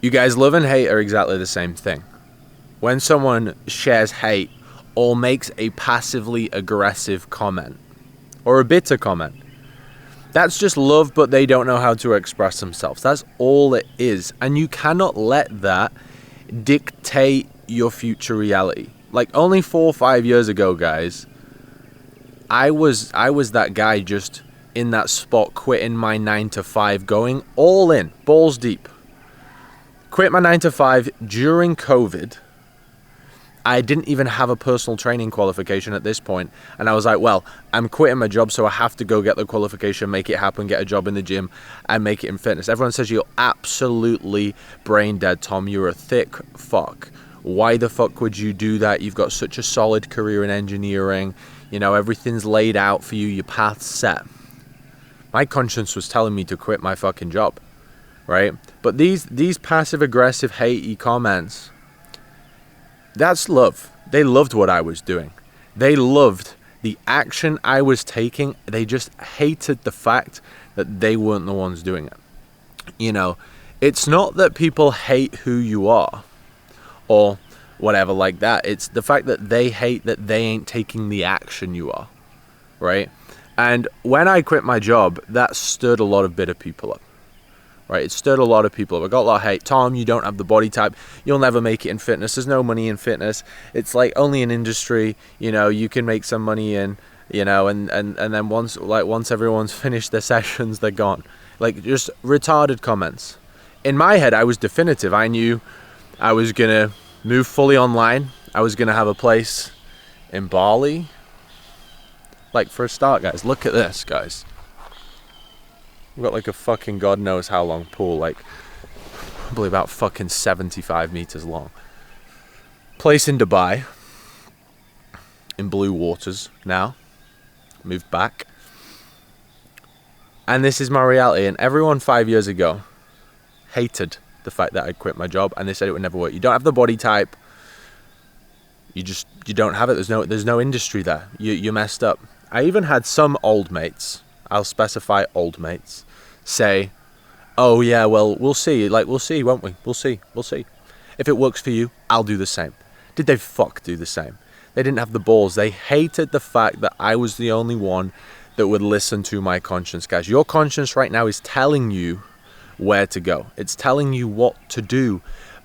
You guys, love and hate are exactly the same thing. When someone shares hate or makes a passively aggressive comment or a bitter comment, that's just love, but they don't know how to express themselves. That's all it is. And you cannot let that dictate your future reality. Like, only 4 or 5 years ago, guys, I was that guy just in that spot, quitting my 9 to 5, going all in, balls deep. Quit my 9 to 5 during COVID. I didn't even have a personal training qualification at this point. And I was like, well, I'm quitting my job, so I have to go get the qualification, make it happen, get a job in the gym, and make it in fitness. Everyone says you're absolutely brain dead, Tom. You're a thick fuck. Why the fuck would you do that? You've got such a solid career in engineering. You know, everything's laid out for you. Your path's set. My conscience was telling me to quit my fucking job, right? But these passive-aggressive, hatey comments, that's love. They loved what I was doing. They loved the action I was taking. They just hated the fact that they weren't the ones doing it. You know, it's not that people hate who you are or whatever like that. It's the fact that they hate that they ain't taking the action you are, right? And when I quit my job, that stirred a lot of bitter people up. Right, it stirred a lot of people up. I got a lot of hate. Tom, you don't have the body type. You'll never make it in fitness. There's no money in fitness. It's like only an industry, you know, you can make some money in, you know, and then once everyone's finished their sessions, they're gone. Like, just retarded comments. In my head, I was definitive. I knew I was going to move fully online. I was going to have a place in Bali. Like, for a start, guys, look at this, guys. We've got like a fucking God knows how long pool, like probably about fucking 75 meters long. Place in Dubai, in blue waters now, moved back. And this is my reality. And everyone 5 years ago hated the fact that I quit my job, and they said it would never work. You don't have the body type. You don't have it. There's no industry there. You're messed up. I even had some old mates, I'll specify old mates, say, oh yeah, well, we'll see. Like, we'll see, won't we? We'll see. If it works for you, I'll do the same. Did they do the same? They didn't have the balls. They hated the fact that I was the only one that would listen to my conscience, guys. Your conscience right now is telling you where to go. It's telling you what to do,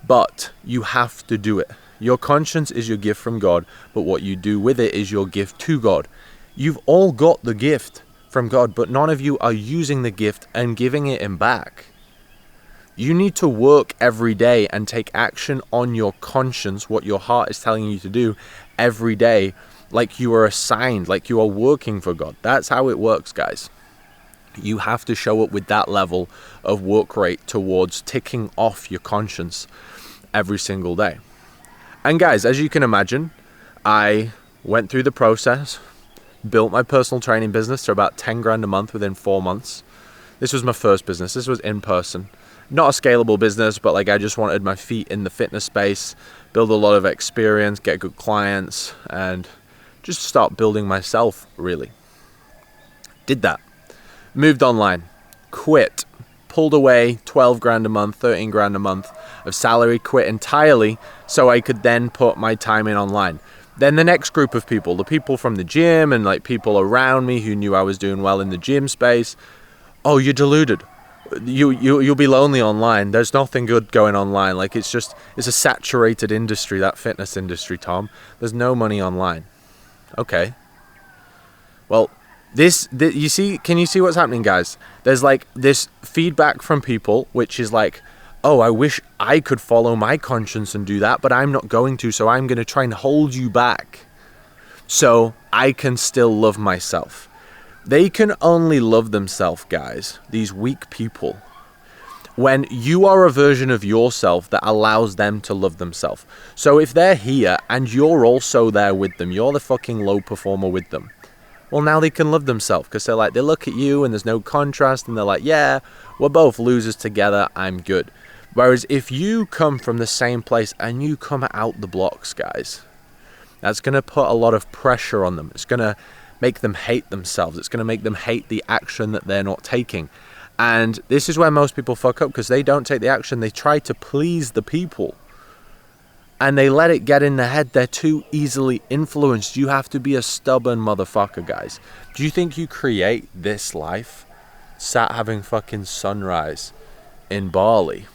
but you have to do it. Your conscience is your gift from God, but what you do with it is your gift to God. You've all got the gift from God, but none of you are using the gift and giving it him back. You need to work every day and take action on your conscience, what your heart is telling you to do every day, like you are assigned, like you are working for God. That's how it works, guys. You have to show up with that level of work rate towards ticking off your conscience every single day. And guys, as you can imagine, I went through the process, built my personal training business to about 10 grand a month within 4 months. This was my first business. This was in person. Not a scalable business, but like I just wanted my feet in the fitness space, build a lot of experience, get good clients, and just start building myself, really. Did that. Moved online. Quit. Pulled away 12 grand a month, 13 grand a month of salary. Quit entirely so I could then put my time in online. Then the next group of people, the people from the gym and like people around me who knew I was doing well in the gym space. Oh, you're deluded. You'll be lonely online. There's nothing good going online. Like it's a saturated industry, that fitness industry, Tom. There's no money online. Okay. Well, you see, can you see what's happening, guys? There's like this feedback from people, which is like, oh, I wish I could follow my conscience and do that, but I'm not going to, so I'm going to try and hold you back so I can still love myself. They can only love themselves, guys, these weak people, when you are a version of yourself that allows them to love themselves. So if they're here and you're also there with them, you're the fucking low performer with them, well, now they can love themselves because they're like, they look at you and there's no contrast and they're like, yeah, we're both losers together, I'm good. Whereas if you come from the same place and you come out the blocks, guys, that's going to put a lot of pressure on them. It's going to make them hate themselves. It's going to make them hate the action that they're not taking. And this is where most people fuck up, because they don't take the action. They try to please the people. And they let it get in their head. They're too easily influenced. You have to be a stubborn motherfucker, guys. Do you think you create this life sat having fucking sunrise in Bali,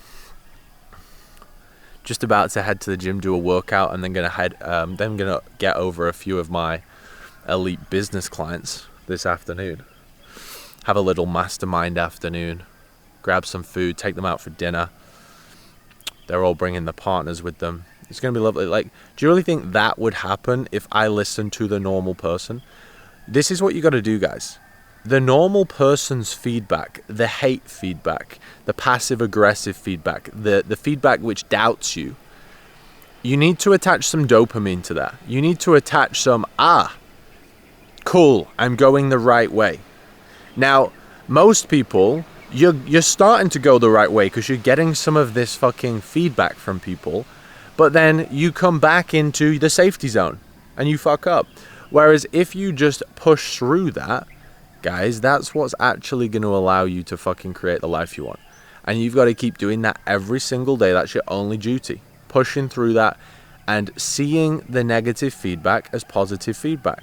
just about to head to the gym, do a workout, and then gonna get over a few of my elite business clients this afternoon, have a little mastermind afternoon, grab some food, take them out for dinner. They're all bringing the partners with them. It's going to be lovely. Like, do you really think that would happen if I listened to the normal person? This is what you got to do, guys. The normal person's feedback, the hate feedback, the passive-aggressive feedback, the feedback which doubts you, you need to attach some dopamine to that. You need to attach some, cool, I'm going the right way. Now, most people, you're starting to go the right way because you're getting some of this fucking feedback from people, but then you come back into the safety zone and you fuck up. Whereas if you just push through that, guys, that's what's actually going to allow you to fucking create the life you want. And you've got to keep doing that every single day. That's your only duty. Pushing through that and seeing the negative feedback as positive feedback.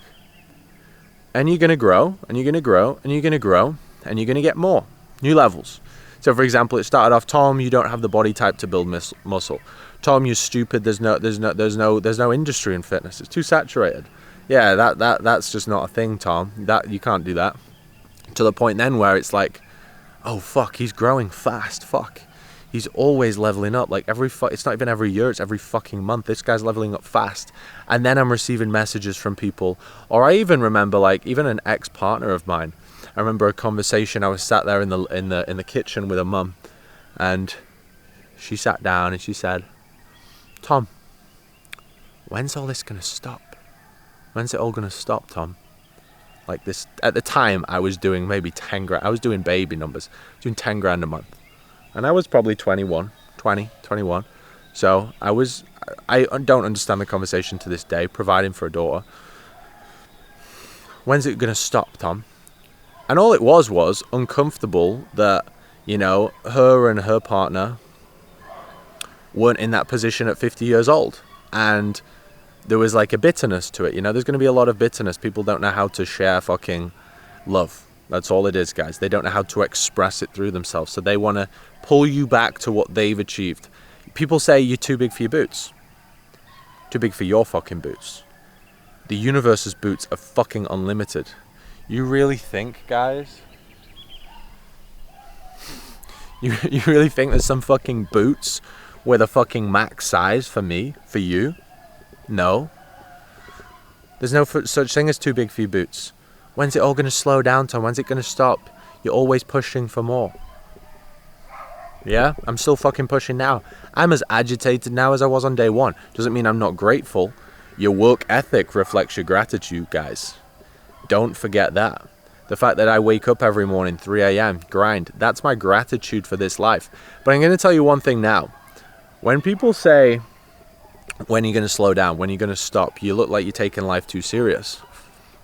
And you're going to grow, and you're going to grow, and you're going to grow, and you're going to get more. New levels. So for example, it started off, Tom, you don't have the body type to build muscle. Tom, you're stupid. There's no industry in fitness. It's too saturated. Yeah, that's just not a thing, Tom. That you can't do that. To the point then where it's like, oh fuck, he's growing fast. Fuck, he's always leveling up. Like it's not even every year, it's every fucking month. This guy's leveling up fast. And then I'm receiving messages from people, or I even remember, like, even an ex-partner of mine. I remember a conversation. I was sat there in the kitchen with a mum, and she sat down and she said, Tom, when's all this gonna stop? When's it all gonna stop, Tom? Like this, at the time I was doing maybe 10 grand. I was doing baby numbers, doing 10 grand a month. And I was probably 21. So I don't understand the conversation to this day, providing for a daughter. When's it gonna stop, Tom? And all it was uncomfortable that, you know, her and her partner weren't in that position at 50 years old. And there was like a bitterness to it. You know, there's going to be a lot of bitterness. People don't know how to share fucking love. That's all it is, guys. They don't know how to express it through themselves. So they want to pull you back to what they've achieved. People say you're too big for your boots. Too big for your fucking boots. The universe's boots are fucking unlimited. You really think, guys? You really think there's some fucking boots with a fucking max size for me, for you? No. There's no such thing as too big for your boots. When's it all going to slow down, Tom? When's it going to stop? You're always pushing for more. Yeah? I'm still fucking pushing now. I'm as agitated now as I was on day one. Doesn't mean I'm not grateful. Your work ethic reflects your gratitude, guys. Don't forget that. The fact that I wake up every morning, 3 a.m., grind, that's my gratitude for this life. But I'm going to tell you one thing now. When people say, when are you going to slow down? When are you going to stop? You look like you're taking life too serious.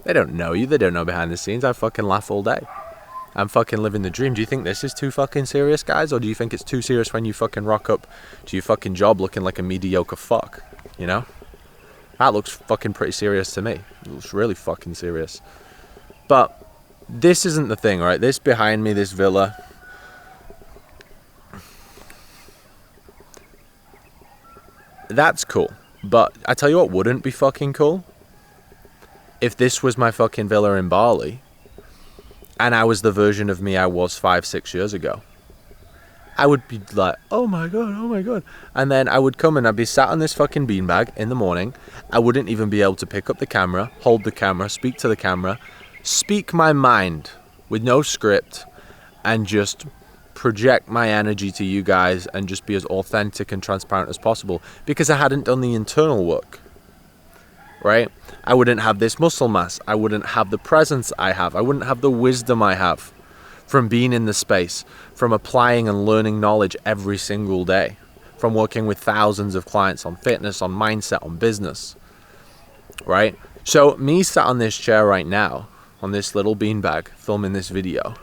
They don't know you. They don't know behind the scenes. I fucking laugh all day. I'm fucking living the dream. Do you think this is too fucking serious, guys? Or do you think it's too serious when you fucking rock up to your fucking job looking like a mediocre fuck? You know? That looks fucking pretty serious to me. It looks really fucking serious. But this isn't the thing, right? This behind me, this villa, that's cool. But I tell you what wouldn't be fucking cool? If this was my fucking villa in Bali and I was the version of me I was 5-6 years ago. I would be like, oh my god. And then I would come and I'd be sat on this fucking beanbag in the morning. I wouldn't even be able to pick up the camera, hold the camera, speak to the camera, speak my mind with no script, and just project my energy to you guys and just be as authentic and transparent as possible, because I hadn't done the internal work, right? I wouldn't have this muscle mass. I wouldn't have the presence I have. I wouldn't have the wisdom I have from being in the space, from applying and learning knowledge every single day, from working with thousands of clients on fitness, on mindset, on business, right? So me sat on this chair right now, on this little beanbag, filming this video,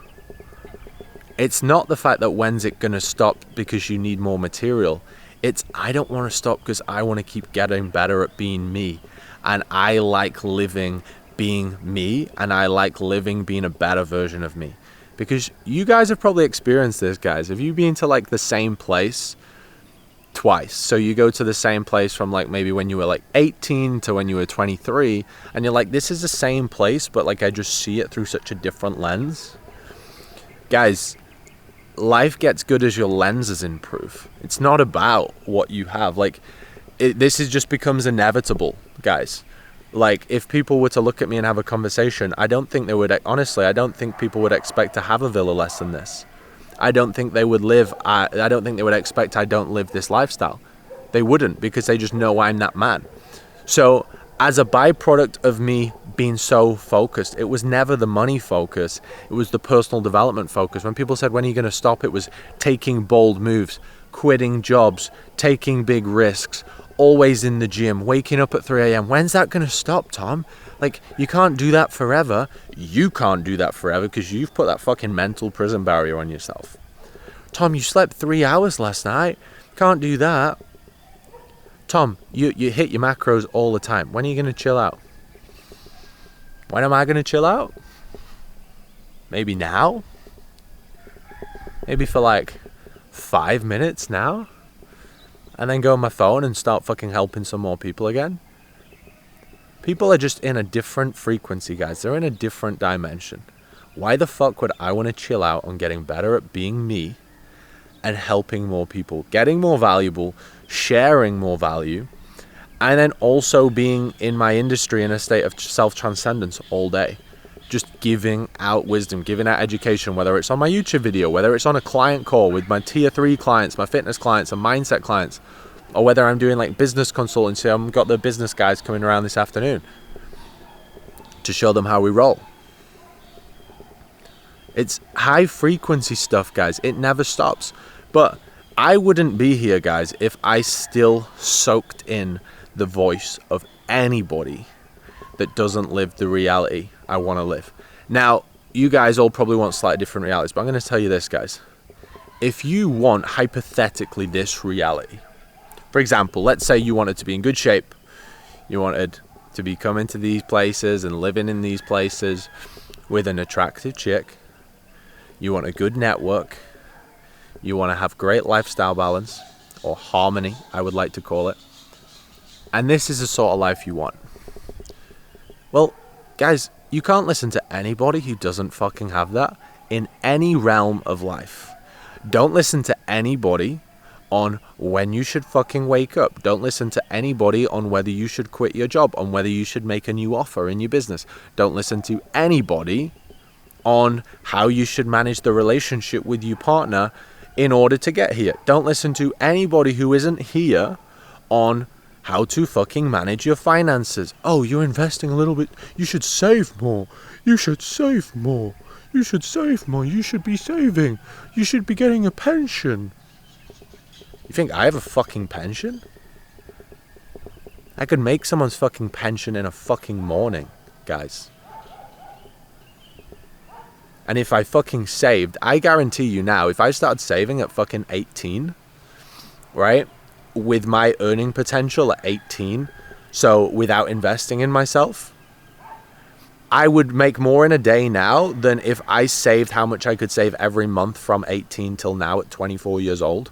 It's not the fact that when's it going to stop because you need more material. It's I don't want to stop because I want to keep getting better at being me. And I like living being me, and I like living being a better version of me. Because you guys have probably experienced this, guys. Have you been to like the same place twice? So you go to the same place from like maybe when you were like 18 to when you were 23, and you're like, this is the same place, but like I just see it through such a different lens. Guys, life gets good as your lenses improve. It's not about what you have. Like this is just becomes inevitable, guys. Like if people were to look at me and have a conversation, I don't think they would, honestly, I don't think people would expect to have a villa less than this. I don't think they would I don't think they would expect I don't live this lifestyle. They wouldn't, because they just know I'm that man. So as a byproduct of me being so focused, it was never the money focus, it was the personal development focus. When people said, when are you going to stop? It was taking bold moves, quitting jobs, taking big risks, always in the gym, waking up at 3 a.m. When's that going to stop, Tom? Like, you can't do that forever. You can't do that forever because you've put that fucking mental prison barrier on yourself. Tom, you slept 3 hours last night. Can't do that. Tom, you hit your macros all the time. When are you going to chill out? When am I going to chill out? Maybe now? Maybe for like 5 minutes now? And then go on my phone and start fucking helping some more people again? People are just in a different frequency, guys. They're in a different dimension. Why the fuck would I want to chill out on getting better at being me and helping more people, getting more valuable, sharing more value, and then also being in my industry in a state of self-transcendence all day? Just giving out wisdom, giving out education, whether it's on my YouTube video, whether it's on a client call with my tier 3 clients, my fitness clients and mindset clients, or whether I'm doing like business consultancy. I've got the business guys coming around this afternoon to show them how we roll. It's high frequency stuff, guys. It never stops. But I wouldn't be here, guys, if I still soaked in the voice of anybody that doesn't live the reality I want to live. Now, you guys all probably want slightly different realities, but I'm going to tell you this, guys. If you want hypothetically this reality, for example, let's say you wanted to be in good shape, you wanted to be coming to these places and living in these places with an attractive chick, you want a good network, you want to have great lifestyle balance, or harmony, I would like to call it, and this is the sort of life you want. Well, guys, you can't listen to anybody who doesn't fucking have that in any realm of life. Don't listen to anybody on when you should fucking wake up. Don't listen to anybody on whether you should quit your job, on whether you should make a new offer in your business. Don't listen to anybody on how you should manage the relationship with your partner in order to get here. Don't listen to anybody who isn't here on how to fucking manage your finances. Oh, you're investing a little bit. You should save more. You should save more. You should save more. You should be saving. You should be getting a pension. You think I have a fucking pension? I could make someone's fucking pension in a fucking morning, guys. And if I fucking saved, I guarantee you now, if I started saving at fucking 18, right? With my earning potential at 18, so without investing in myself, I would make more in a day now than if I saved how much I could save every month from 18 till now at 24 years old.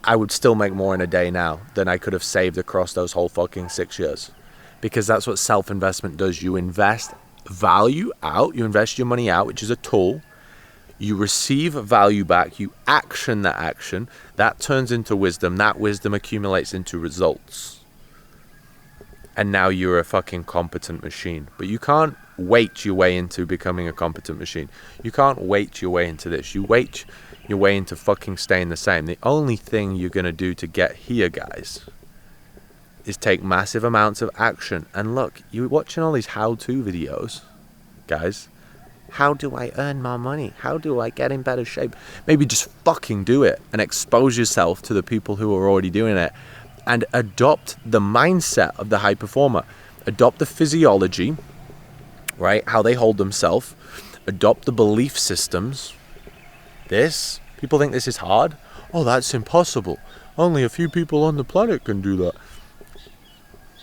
I would still make more in a day now than I could have saved across those whole fucking 6 years. Because that's what self-investment does. You invest value out, you invest your money out, which is a tool. You receive value back, you action that action, that turns into wisdom, that wisdom accumulates into results. And now you're a fucking competent machine. But you can't wait your way into becoming a competent machine. You can't wait your way into this. You wait your way into fucking staying the same. The only thing you're going to do to get here, guys, is take massive amounts of action. And look, you're watching all these how-to videos, guys. How do I earn more money? How do I get in better shape? Maybe just fucking do it and expose yourself to the people who are already doing it and adopt the mindset of the high performer. Adopt the physiology, right? How they hold themselves. Adopt the belief systems, This, people think this is hard. Oh, that's impossible. Only a few people on the planet can do that.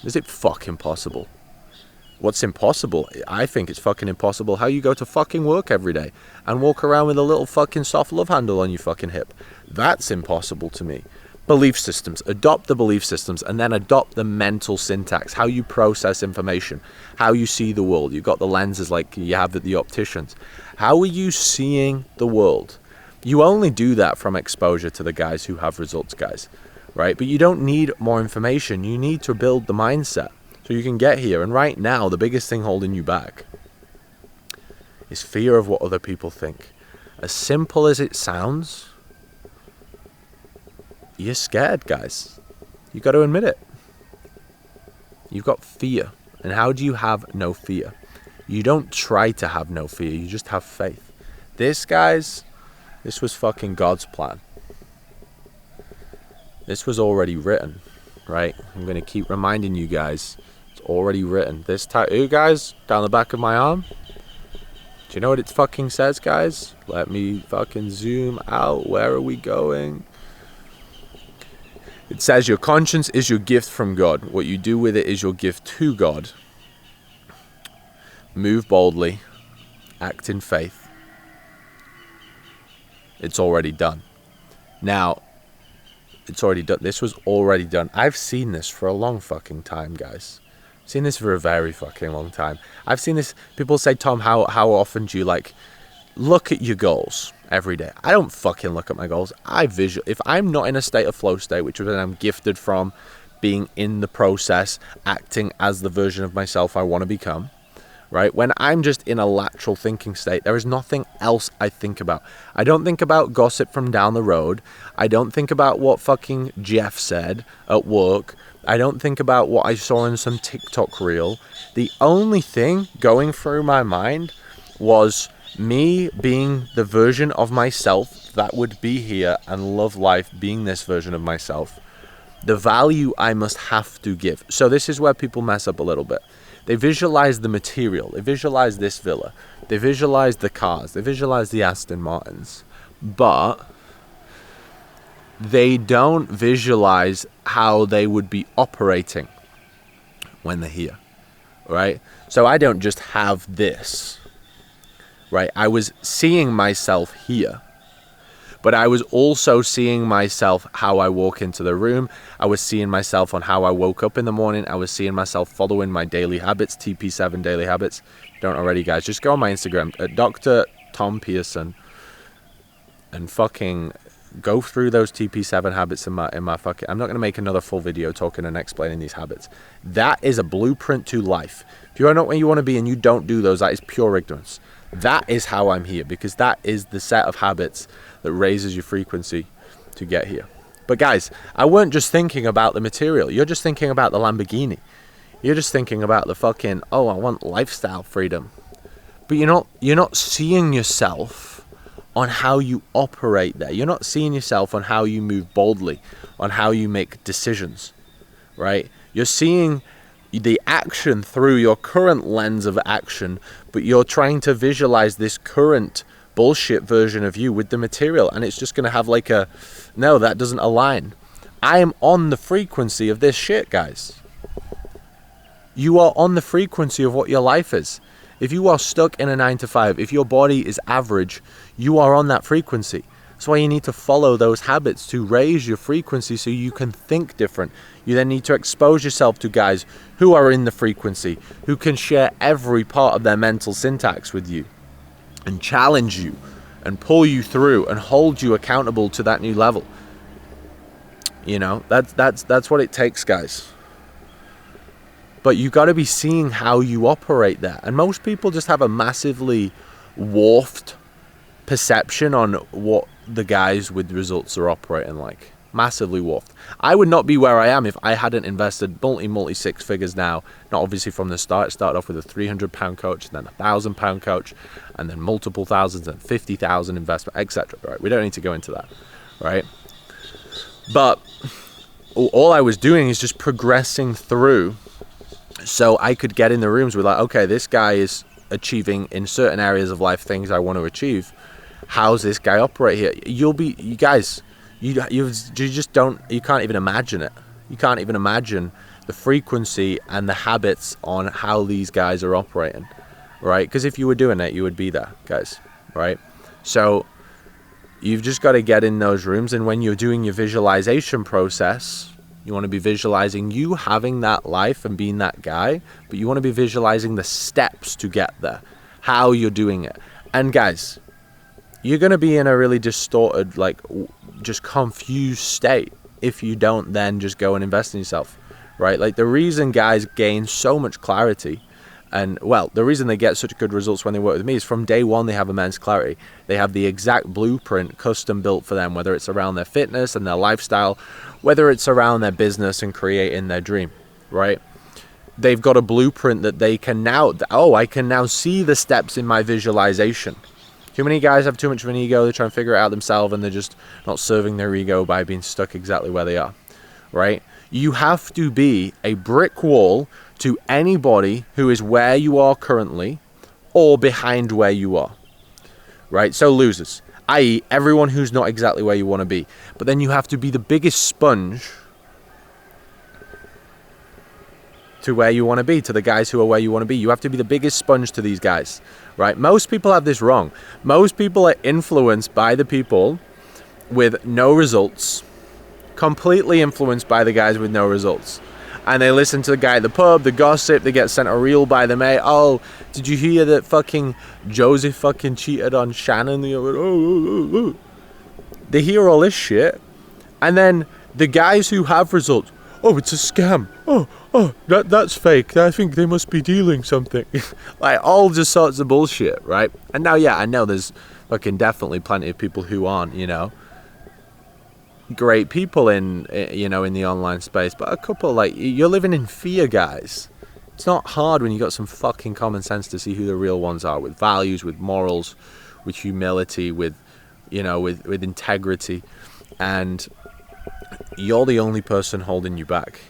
Is it fucking possible? What's impossible? I think it's fucking impossible how you go to fucking work every day and walk around with a little fucking soft love handle on your fucking hip. That's impossible to me. Belief systems. Adopt the belief systems and then adopt the mental syntax, how you process information, how you see the world. You've got the lenses like you have at the opticians. How are you seeing the world? You only do that from exposure to the guys who have results, guys, right? But you don't need more information. You need to build the mindset so you can get here. And right now, the biggest thing holding you back is fear of what other people think. As simple as it sounds, you're scared, guys. You got to admit it. You've got fear. And how do you have no fear? You don't try to have no fear. You just have faith. This, guys, this was fucking God's plan. This was already written, right? I'm going to keep reminding you guys. It's already written. This tattoo, guys, down the back of my arm. Do you know what it fucking says, guys? Let me fucking zoom out. Where are we going? It says your conscience is your gift from God. What you do with it is your gift to God. Move boldly. Act in faith. It's already done. Now, it's already done. This was already done. I've seen this for a long fucking time, guys. I've seen this for a very fucking long time. I've seen this. People say, Tom, how often do you look at your goals every day? I don't fucking look at my goals. If I'm not in a state of flow state, which is when I'm gifted from being in the process, acting as the version of myself I want to become, right? When I'm just in a lateral thinking state, there is nothing else I think about. I don't think about gossip from down the road. I don't think about what fucking Jeff said at work. I don't think about what I saw in some TikTok reel. The only thing going through my mind was me being the version of myself that would be here and love life, being this version of myself. The value I must have to give. So this is where people mess up a little bit. They visualize the material. They visualize this villa. They visualize the cars. They visualize the Aston Martins. But they don't visualize how they would be operating when they're here, right? So I don't just have this, right? I was seeing myself here, but I was also seeing myself how I walk into the room. I was seeing myself on how I woke up in the morning. I was seeing myself following my daily habits, TP7 daily habits. If you don't already, guys, just go on my Instagram at Dr. Tom Pearson and fucking go through those TP7 habits in my fucking... I'm not going to make another full video talking and explaining these habits. That is a blueprint to life. If you are not where you want to be and you don't do those, that is pure ignorance. That is how I'm here, because that is the set of habits that raises your frequency to get here. But guys, I weren't just thinking about the material. You're just thinking about the Lamborghini. You're just thinking about the fucking, oh, I want lifestyle freedom. But you're not seeing yourself on how you operate there. You're not seeing yourself on how you move boldly, on how you make decisions, right? You're seeing the action through your current lens of action, but you're trying to visualize this current bullshit version of you with the material, and it's just going to have like a, no, that doesn't align. I am on the frequency of this shit, guys. You are on the frequency of what your life is. If you are stuck in a 9-to-5, if your body is average, you are on that frequency. That's why you need to follow those habits to raise your frequency so you can think different. You then need to expose yourself to guys who are in the frequency, who can share every part of their mental syntax with you and challenge you and pull you through and hold you accountable to that new level. You know, that's what it takes, guys. But you got to be seeing how you operate there. And most people just have a massively warped perception on what the guys with results are operating like. Massively warped. I would not be where I am if I hadn't invested multi six figures now. Not obviously from the start. It started off with a £300 coach, then a £1,000 coach, and then multiple thousands and 50,000 investment, etc. Right? We don't need to go into that, right? But all I was doing is just progressing through, so I could get in the rooms with like, okay, this guy is achieving in certain areas of life things I want to achieve. how's this guy operate here? You guys, you just don't, you can't even imagine it. You can't even imagine the frequency and the habits on how these guys are operating, right? Because if you were doing it, you would be there, guys, right? So you've just got to get in those rooms, and when you're doing your visualization process, you want to be visualizing you having that life and being that guy, but you want to be visualizing the steps to get there, how you're doing it. And guys, you're going to be in a really distorted, like just confused state if you don't then just go and invest in yourself, right? Like the reason guys gain so much clarity, and well, the reason they get such good results when they work with me is from day one they have immense clarity. They have the exact blueprint custom built for them, whether it's around their fitness and their lifestyle, whether it's around their business and creating their dream, right? They've got a blueprint that they can now, I can now see the steps in my visualization. Too many guys have too much of an ego. They try and figure it out themselves, and they're just not serving their ego by being stuck exactly where they are, right? You have to be a brick wall to anybody who is where you are currently or behind where you are, right? So losers, i.e. everyone who's not exactly where you want to be. But then you have to be the biggest sponge to where you want to be, to the guys who are where you want to be. You have to be the biggest sponge to these guys, right? Most people have this wrong. Most people are influenced by the people with no results, completely influenced by the guys with no results. And they listen to the guy at the pub, the gossip, they get sent a reel by the mate. Oh, did you hear that fucking Joseph fucking cheated on Shannon? They hear all this shit. And then the guys who have results, oh, it's a scam. Oh, that's fake. I think they must be dealing something. Like all just sorts of bullshit, right? And now, yeah, I know there's fucking definitely plenty of people who aren't, great people in the online space, but a couple, like, you're living in fear, guys. It's not hard when you got some fucking common sense to see who the real ones are, with values, with morals, with humility, with integrity, and you're the only person holding you back.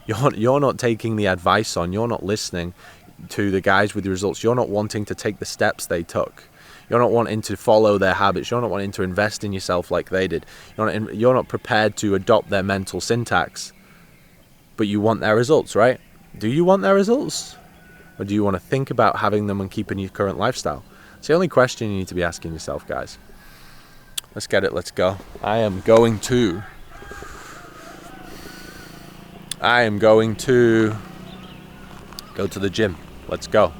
You're not taking the advice on. You're not listening to the guys with the results. You're not wanting to take the steps they took. You're not wanting to follow their habits. You're not wanting to invest in yourself like they did. You're not prepared to adopt their mental syntax, but you want their results, right? Do you want their results? Or do you want to think about having them and keeping your current lifestyle? It's the only question you need to be asking yourself, guys. Let's get it. Let's go. I am going to go to the gym. Let's go.